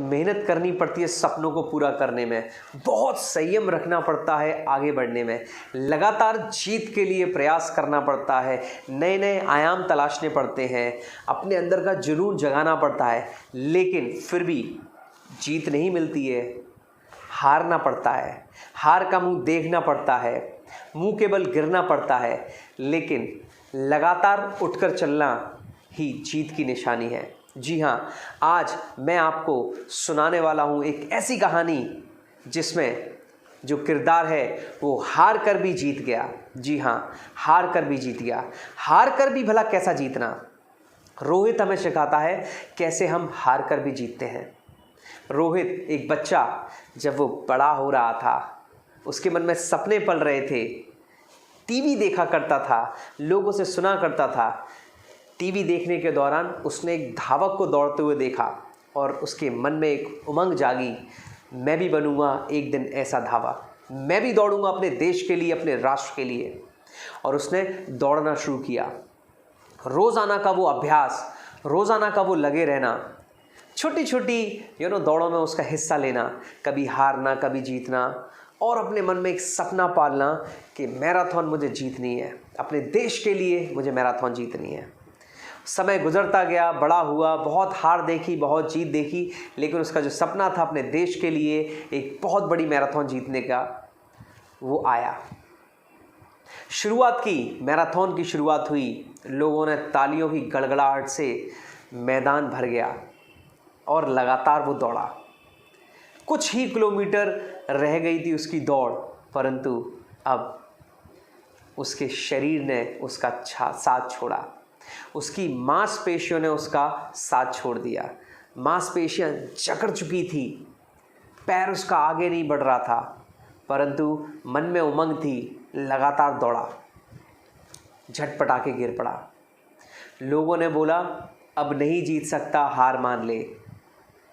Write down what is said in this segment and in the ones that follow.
मेहनत करनी पड़ती है सपनों को पूरा करने में, बहुत संयम रखना पड़ता है आगे बढ़ने में, लगातार जीत के लिए प्रयास करना पड़ता है, नए नए आयाम तलाशने पड़ते हैं, अपने अंदर का जुनून जगाना पड़ता है, लेकिन फिर भी जीत नहीं मिलती है, हारना पड़ता है, हार का मुंह देखना पड़ता है, मुंह के बल गिरना पड़ता है, लेकिन लगातार उठकर चलना ही जीत की निशानी है। जी हाँ, आज मैं आपको सुनाने वाला हूँ एक ऐसी कहानी जिसमें जो किरदार है वो हार कर भी जीत गया। जी हाँ, हार कर भी जीत गया। हार कर भी भला कैसा जीतना? रोहित हमें सिखाता है कैसे हम हार कर भी जीतते हैं। रोहित एक बच्चा, जब वो बड़ा हो रहा था, उसके मन में सपने पल रहे थे, टीवी देखा करता था, लोगों से सुना करता था। टीवी देखने के दौरान उसने एक धावक को दौड़ते हुए देखा और उसके मन में एक उमंग जागी, मैं भी बनूंगा एक दिन ऐसा धावक, मैं भी दौड़ूंगा अपने देश के लिए, अपने राष्ट्र के लिए। और उसने दौड़ना शुरू किया। रोज़ाना का वो अभ्यास, रोज़ाना का वो लगे रहना, छोटी छोटी दौड़ों में उसका हिस्सा लेना, कभी हारना कभी जीतना, और अपने मन में एक सपना पालना कि मैराथन मुझे जीतनी है, अपने देश के लिए मुझे मैराथन जीतनी है। समय गुजरता गया, बड़ा हुआ, बहुत हार देखी, बहुत जीत देखी, लेकिन उसका जो सपना था अपने देश के लिए एक बहुत बड़ी मैराथन जीतने का, वो आया। शुरुआत की, मैराथन की शुरुआत हुई, लोगों ने तालियों की गड़गड़ाहट से मैदान भर गया और लगातार वो दौड़ा। कुछ ही किलोमीटर रह गई थी उसकी दौड़, परंतु अब उसके शरीर ने उसका साथ छोड़ा, उसकी मांसपेशियों ने उसका साथ छोड़ दिया। मांसपेशियां जकड़ चुकी थी, पैर उसका आगे नहीं बढ़ रहा था, परंतु मन में उमंग थी, लगातार दौड़ा, झटपटा के गिर पड़ा। लोगों ने बोला अब नहीं जीत सकता, हार मान ले।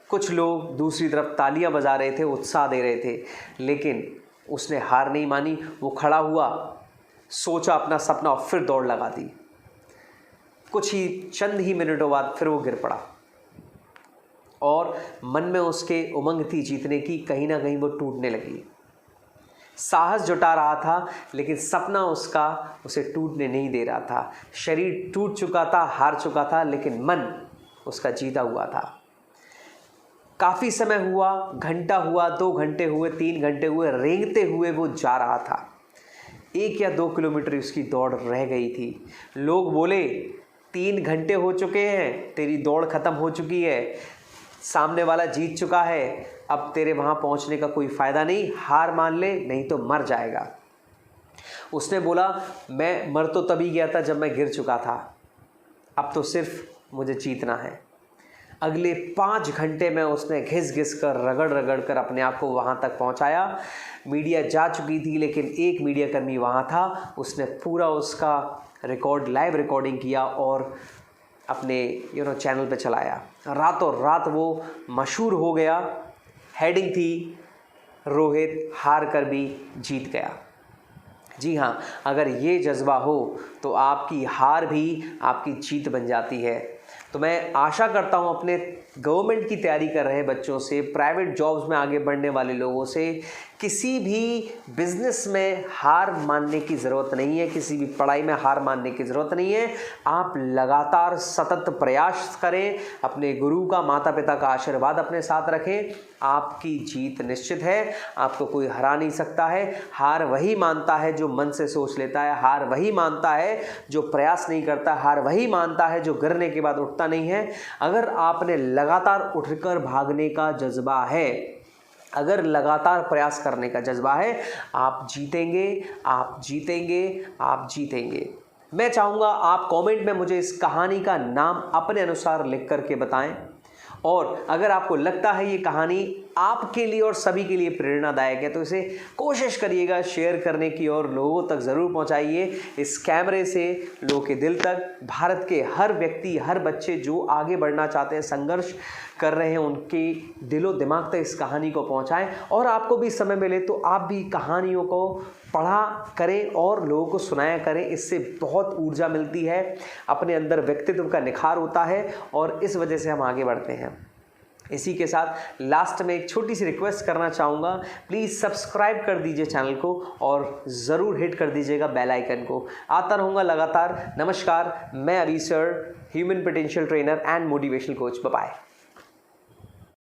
कुछ लोग दूसरी तरफ तालियां बजा रहे थे, उत्साह दे रहे थे, लेकिन उसने हार नहीं मानी। वो खड़ा हुआ, सोचा अपना सपना और फिर दौड़ लगा दी। कुछ ही चंद ही मिनटों बाद फिर वो गिर पड़ा और मन में उसके उमंग थी जीतने की, कहीं ना कहीं वो टूटने लगी। साहस जुटा रहा था, लेकिन सपना उसका उसे टूटने नहीं दे रहा था। शरीर टूट चुका था, हार चुका था, लेकिन मन उसका जीता हुआ था। काफ़ी समय हुआ, घंटा हुआ, 2 घंटे हुए, 3 घंटे हुए, रेंगते हुए वो जा रहा था। 1 या 2 किलोमीटर उसकी दौड़ रह गई थी। लोग बोले 3 घंटे हो चुके हैं, तेरी दौड़ ख़त्म हो चुकी है, सामने वाला जीत चुका है, अब तेरे वहाँ पहुँचने का कोई फ़ायदा नहीं, हार मान ले, नहीं तो मर जाएगा। उसने बोला मैं मर तो तभी गया था जब मैं गिर चुका था, अब तो सिर्फ मुझे जीतना है। अगले 5 घंटे में उसने घिस घिस कर, रगड़ रगड़ कर अपने आप को वहाँ तक पहुँचाया। मीडिया जा चुकी थी, लेकिन एक मीडिया कर्मी वहाँ था। उसने पूरा उसका लाइव रिकॉर्डिंग किया और अपने चैनल पे चलाया। रातों रात वो मशहूर हो गया। हेडिंग थी, रोहित हार कर भी जीत गया। जी हाँ, अगर ये जज्बा हो तो आपकी हार भी आपकी जीत बन जाती है। तो मैं आशा करता हूँ अपने गवर्नमेंट की तैयारी कर रहे बच्चों से, प्राइवेट जॉब्स में आगे बढ़ने वाले लोगों से, किसी भी बिजनेस में हार मानने की ज़रूरत नहीं है, किसी भी पढ़ाई में हार मानने की ज़रूरत नहीं है। आप लगातार सतत प्रयास करें, अपने गुरु का, माता पिता का आशीर्वाद अपने साथ रखें, आपकी जीत निश्चित है। आपको कोई हरा नहीं सकता है। हार वही मानता है जो मन से सोच लेता है, हार वही मानता है जो प्रयास नहीं करता, हार वही मानता है जो गिरने के बाद उठता नहीं है। अगर आपने लगातार उठकर भागने का जज्बा है, अगर लगातार प्रयास करने का जज्बा है, आप जीतेंगे, आप जीतेंगे, आप जीतेंगे। मैं चाहूँगा आप कमेंट में मुझे इस कहानी का नाम अपने अनुसार लिख करके बताएं, और अगर आपको लगता है ये कहानी आपके लिए और सभी के लिए प्रेरणादायक है तो इसे कोशिश करिएगा शेयर करने की और लोगों तक ज़रूर पहुंचाइए। इस कैमरे से लोगों के दिल तक, भारत के हर व्यक्ति, हर बच्चे जो आगे बढ़ना चाहते हैं, संघर्ष कर रहे हैं, उनके दिलो दिमाग तक इस कहानी को पहुंचाएं। और आपको भी समय मिले तो आप भी कहानियों को पढ़ा करें और लोगों को सुनाया करें। इससे बहुत ऊर्जा मिलती है, अपने अंदर व्यक्तित्व का निखार होता है और इस वजह से हम आगे बढ़ते हैं। इसी के साथ लास्ट में एक छोटी सी रिक्वेस्ट करना चाहूँगा, प्लीज़ सब्सक्राइब कर दीजिए चैनल को और ज़रूर हिट कर दीजिएगा बेल आइकन को। आता रहूँगा लगातार। नमस्कार, मैं Abhi sir, human potential trainer and motivational coach. Bye bye.